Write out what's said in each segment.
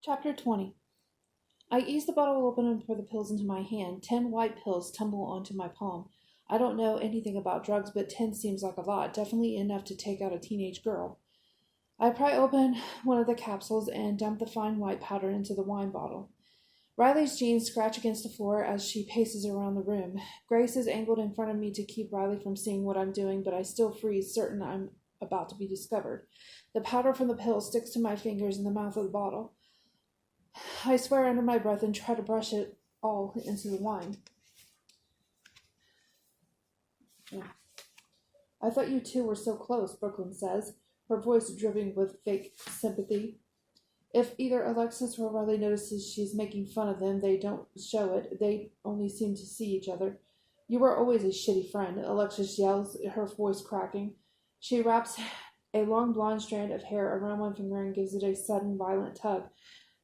Chapter 20. I ease the bottle open and pour the pills into my hand. 10 white pills tumble onto my palm. I don't know anything about drugs, but 10 seems like a lot, definitely enough to take out a teenage girl. I pry open one of the capsules and dump the fine white powder into the wine bottle. Riley's jeans scratch against the floor as she paces around the room. Grace is angled in front of me to keep Riley from seeing what I'm doing, but I still freeze, certain I'm about to be discovered. The powder from the pill sticks to my fingers in the mouth of the bottle. I swear under my breath and try to brush it all into the wine. I thought you two were so close, Brooklyn says, her voice dripping with fake sympathy. If either Alexis or Riley notices she's making fun of them, they don't show it. They only seem to see each other. You were always a shitty friend, Alexis yells, her voice cracking. She wraps a long blonde strand of hair around one finger and gives it a sudden violent tug.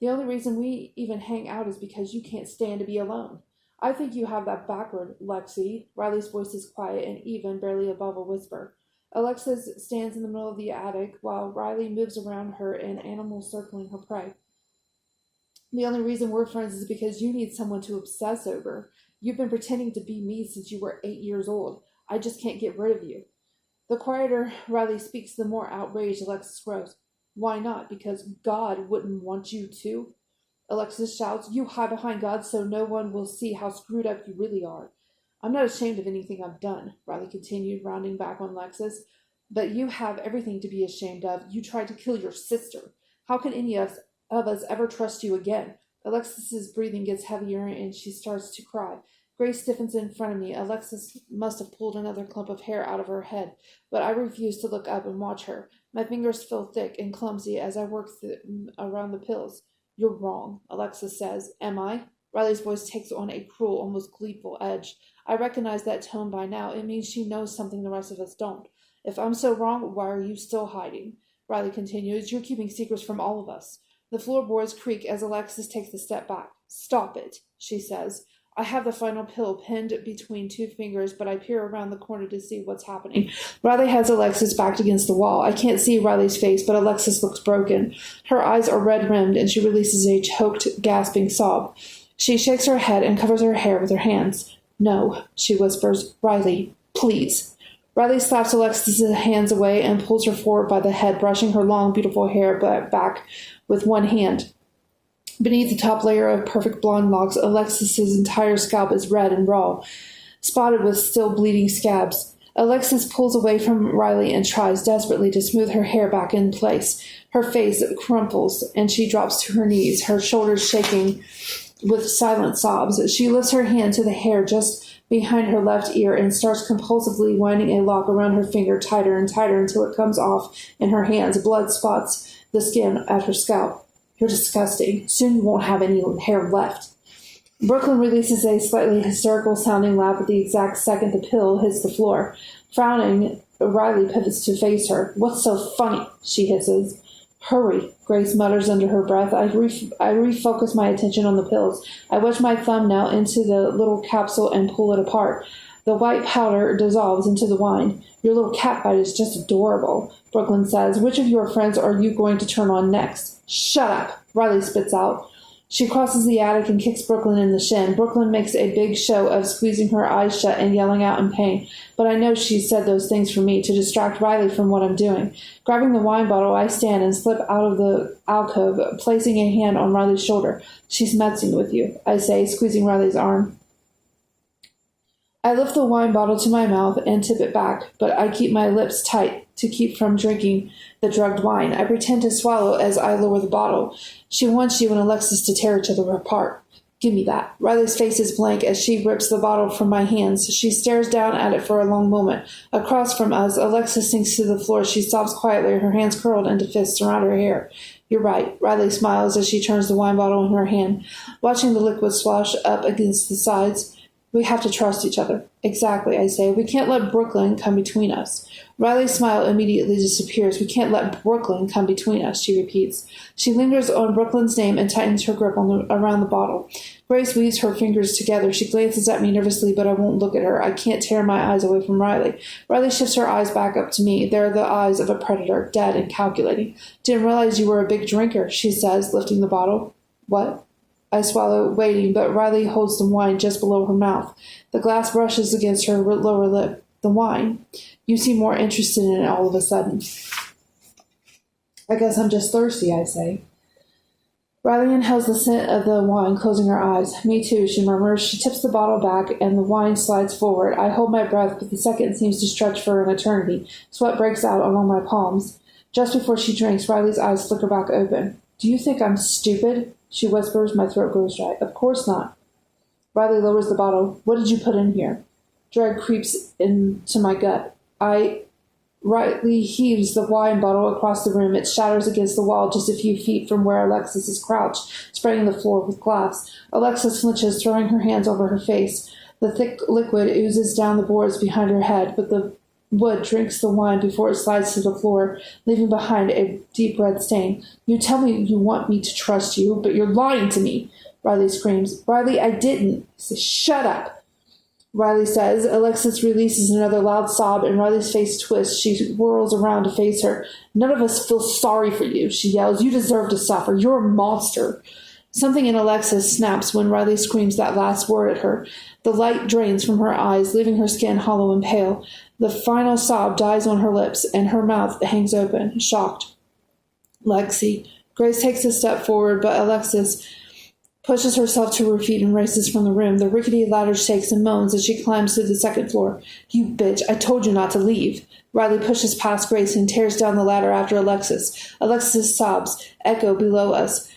The only reason we even hang out is because you can't stand to be alone. I think you have that backward, Lexi. Riley's voice is quiet and even, barely above a whisper. Alexis stands in the middle of the attic while Riley moves around her, an animal circling her prey. The only reason we're friends is because you need someone to obsess over. You've been pretending to be me since you were 8 years old. I just can't get rid of you. The quieter Riley speaks, the more outraged Alexis grows. Why not? Because God wouldn't want you to? Alexis shouts. You hide behind God so no one will see how screwed up you really are. I'm not ashamed of anything I've done, Riley continued, rounding back on Alexis. But you have everything to be ashamed of. You tried to kill your sister. How can any of us ever trust you again? Alexis's breathing gets heavier and she starts to cry. Grace stiffens in front of me. Alexis must have pulled another clump of hair out of her head, but I refuse to look up and watch her. My fingers feel thick and clumsy as I work around the pills. You're wrong, Alexis says. Am I? Riley's voice takes on a cruel, almost gleeful edge. I recognize that tone by now. It means she knows something the rest of us don't. If I'm so wrong, why are you still hiding? Riley continues. You're keeping secrets from all of us. The floorboards creak as Alexis takes a step back. Stop it, she says. I have the final pill pinned between 2 fingers, but I peer around the corner to see what's happening. Riley has Alexis backed against the wall. I can't see Riley's face, but Alexis looks broken. Her eyes are red-rimmed, and she releases a choked, gasping sob. She shakes her head and covers her hair with her hands. No, she whispers. Riley, please. Riley slaps Alexis's hands away and pulls her forward by the head, brushing her long, beautiful hair back with one hand. Beneath the top layer of perfect blonde locks, Alexis's entire scalp is red and raw, spotted with still bleeding scabs. Alexis pulls away from Riley and tries desperately to smooth her hair back in place. Her face crumples, and she drops to her knees, her shoulders shaking with silent sobs. She lifts her hand to the hair just behind her left ear and starts compulsively winding a lock around her finger tighter and tighter until it comes off in her hands. Blood spots the skin at her scalp. You're disgusting. Soon you won't have any hair left. Brooklyn releases a slightly hysterical-sounding laugh at the exact second the pill hits the floor. Frowning, Riley pivots to face her. What's so funny? She hisses. Hurry, Grace mutters under her breath. I refocus my attention on the pills. I wedge my thumb now into the little capsule and pull it apart. The white powder dissolves into the wine. Your little cat bite is just adorable, Brooklyn says. Which of your friends are you going to turn on next? Shut up, Riley spits out. She crosses the attic and kicks Brooklyn in the shin. Brooklyn makes a big show of squeezing her eyes shut and yelling out in pain. But I know she said those things for me, to distract Riley from what I'm doing. Grabbing the wine bottle, I stand and slip out of the alcove, placing a hand on Riley's shoulder. She's messing with you, I say, squeezing Riley's arm. I lift the wine bottle to my mouth and tip it back, but I keep my lips tight to keep from drinking the drugged wine. I pretend to swallow as I lower the bottle. She wants you and Alexis to tear each other apart. Give me that. Riley's face is blank as she rips the bottle from my hands. She stares down at it for a long moment. Across from us, Alexis sinks to the floor. She sobs quietly, her hands curled into fists around her hair. You're right. Riley smiles as she turns the wine bottle in her hand, watching the liquid slosh up against the sides. We have to trust each other. Exactly, I say. We can't let Brooklyn come between us. Riley's smile immediately disappears. We can't let Brooklyn come between us, she repeats. She lingers on Brooklyn's name and tightens her grip around the bottle. Grace weaves her fingers together. She glances at me nervously, but I won't look at her. I can't tear my eyes away from Riley. Riley shifts her eyes back up to me. They're the eyes of a predator, dead and calculating. Didn't realize you were a big drinker, she says, lifting the bottle. What? I swallow, waiting, but Riley holds the wine just below her mouth. The glass brushes against her lower lip. The wine. You seem more interested in it all of a sudden. I guess I'm just thirsty, I say. Riley inhales the scent of the wine, closing her eyes. Me too, she murmurs. She tips the bottle back, and the wine slides forward. I hold my breath, but the second seems to stretch for an eternity. Sweat breaks out along my palms. Just before she drinks, Riley's eyes flicker back open. Do you think I'm stupid? She whispers. My throat goes dry. Of course not. Riley lowers the bottle. What did you put in here? Dread creeps into my gut. Riley heaves the wine bottle across the room. It shatters against the wall just a few feet from where Alexis is crouched, spraying the floor with glass. Alexis flinches, throwing her hands over her face. The thick liquid oozes down the boards behind her head, but the wood drinks the wine before it slides to the floor, leaving behind a deep red stain. You tell me you want me to trust you, but you're lying to me, Riley screams. Riley, I didn't. Shut up, Riley says. Alexis releases another loud sob, and Riley's face twists. She whirls around to face her. None of us feel sorry for you, she yells. You deserve to suffer. You're a monster. Something in Alexis snaps when Riley screams that last word at her. The light drains from her eyes, leaving her skin hollow and pale. The final sob dies on her lips, and her mouth hangs open, shocked. Lexi. Grace takes a step forward, but Alexis pushes herself to her feet and races from the room. The rickety ladder shakes and moans as she climbs to the second floor. You bitch, I told you not to leave. Riley pushes past Grace and tears down the ladder after Alexis. Alexis' sobs echo below us.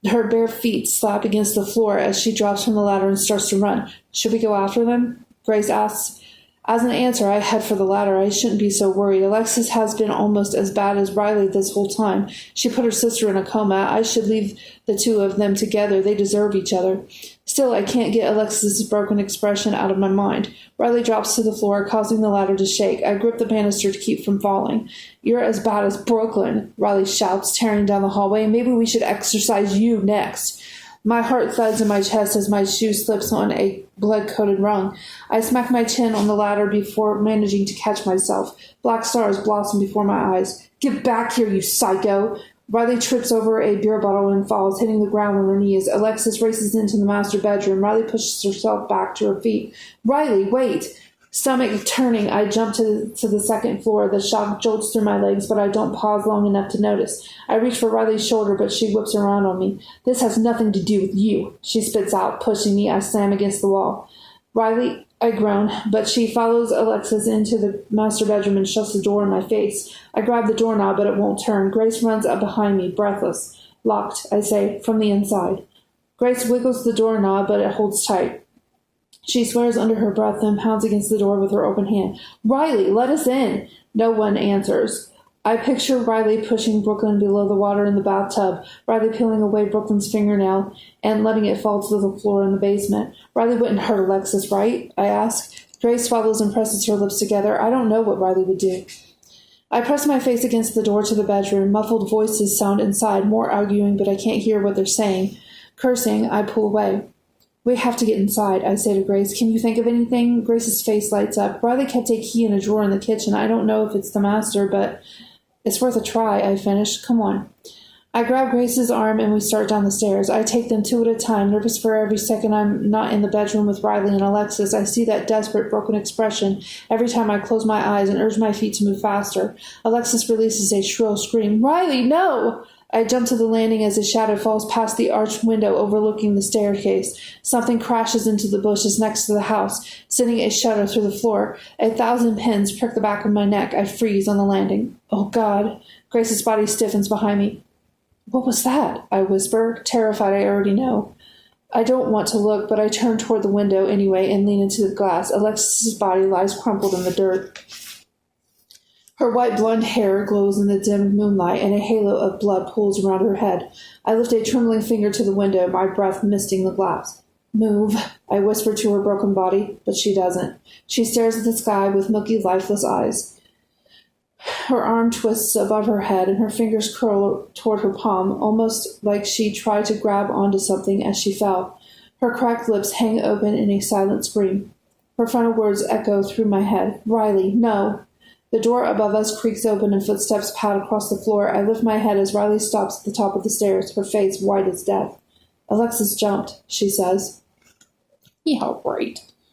Her bare feet slap against the floor as she drops from the ladder and starts to run. Should we go after them? Grace asks. As an answer, I head for the ladder. I shouldn't be so worried. Alexis has been almost as bad as Riley this whole time. She put her sister in a coma. I should leave the two of them together. They deserve each other. Still, I can't get Alexis' broken expression out of my mind. Riley drops to the floor, causing the ladder to shake. I grip the banister to keep from falling. You're as bad as Brooklyn, Riley shouts, tearing down the hallway. Maybe we should exercise you next. My heart thuds in my chest as my shoe slips on a blood-coated rung. I smack my chin on the ladder before managing to catch myself. Black stars blossom before my eyes. Get back here, you psycho! Riley trips over a beer bottle and falls, hitting the ground on her knees. Alexis races into the master bedroom. Riley pushes herself back to her feet. Riley, wait! Stomach turning, I jump to the second floor. The shock jolts through my legs, but I don't pause long enough to notice. I reach for Riley's shoulder, but she whips around on me. This has nothing to do with you, she spits out, pushing me. I slam against the wall. Riley, I groan, but she follows Alexis into the master bedroom and shuts the door in my face. I grab the doorknob, but it won't turn. Grace runs up behind me, breathless. Locked, I say, from the inside. Grace wiggles the doorknob, but it holds tight. She swears under her breath, then pounds against the door with her open hand. Riley, let us in! No one answers. I picture Riley pushing Brooklyn below the water in the bathtub, Riley peeling away Brooklyn's fingernail and letting it fall to the floor in the basement. Riley wouldn't hurt Alexis, right? I ask. Grace swallows and presses her lips together. I don't know what Riley would do. I press my face against the door to the bedroom. Muffled voices sound inside, more arguing, but I can't hear what they're saying. Cursing, I pull away. We have to get inside, I say to Grace. Can you think of anything? Grace's face lights up. Riley kept a key in a drawer in the kitchen. I don't know if it's the master, but it's worth a try, I finish. Come on. I grab Grace's arm and we start down the stairs. I take them two at a time, nervous for every second I'm not in the bedroom with Riley and Alexis. I see that desperate, broken expression every time I close my eyes and urge my feet to move faster. Alexis releases a shrill scream. Riley, no! I jump to the landing as a shadow falls past the arched window overlooking the staircase. Something crashes into the bushes next to the house, sending a shudder through the floor. 1,000 pins prick the back of my neck. I freeze on the landing. Oh, God. Grace's body stiffens behind me. What was that? I whisper, terrified I already know. I don't want to look, but I turn toward the window anyway and lean into the glass. Alexis's body lies crumpled in the dirt. Her white blonde hair glows in the dim moonlight, and a halo of blood pulls around her head. I lift a trembling finger to the window, my breath misting the glass. Move, I whisper to her broken body, but she doesn't. She stares at the sky with milky, lifeless eyes. Her arm twists above her head and her fingers curl toward her palm, almost like she tried to grab onto something as she fell. Her cracked lips hang open in a silent scream. Her final words echo through my head. Riley, no. The door above us creaks open and footsteps pad across the floor. I lift my head as Riley stops at the top of the stairs, her face white as death. Alexis jumped, she says. Yeah, right.